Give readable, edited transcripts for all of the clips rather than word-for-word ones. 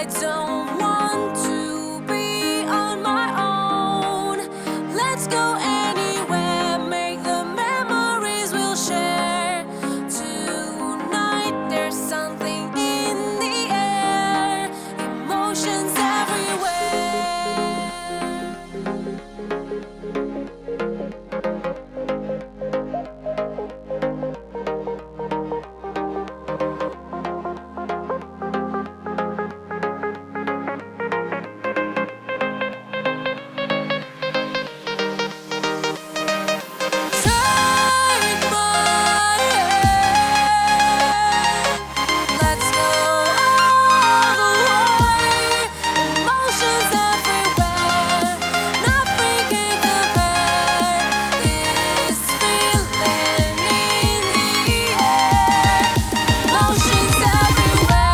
I don't want to be on my own. Let's go anywhere, make the memories we'll share. Tonight there's something in the air, emotions everywhere. Take my hand, let's go all the way. Emotions everywhere, nothing can compare. This feeling in the air, emotions everywhere.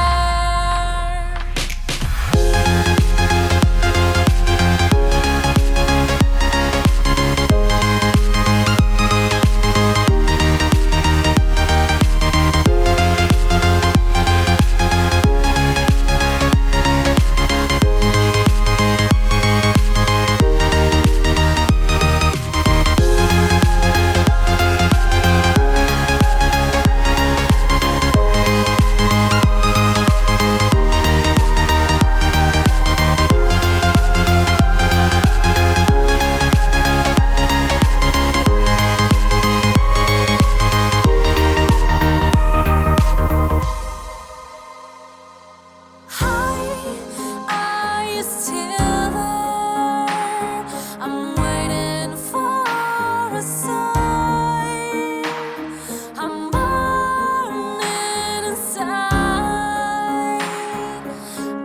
Are you still there? I'm waiting for a sign. I'm burning inside.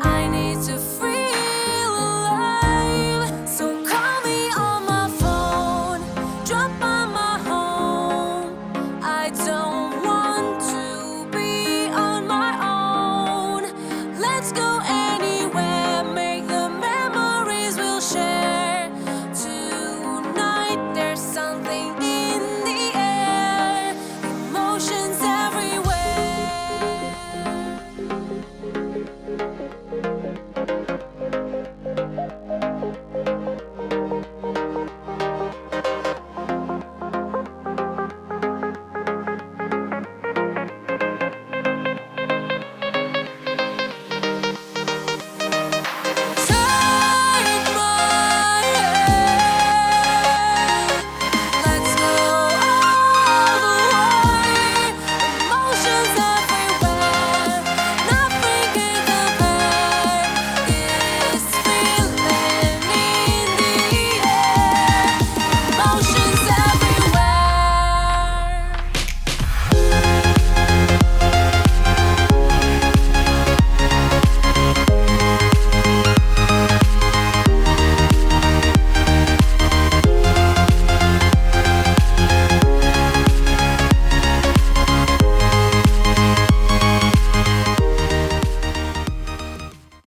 I need to feel alive. So call me on my phone, drop by my home. I don't want to be on my own. Let's go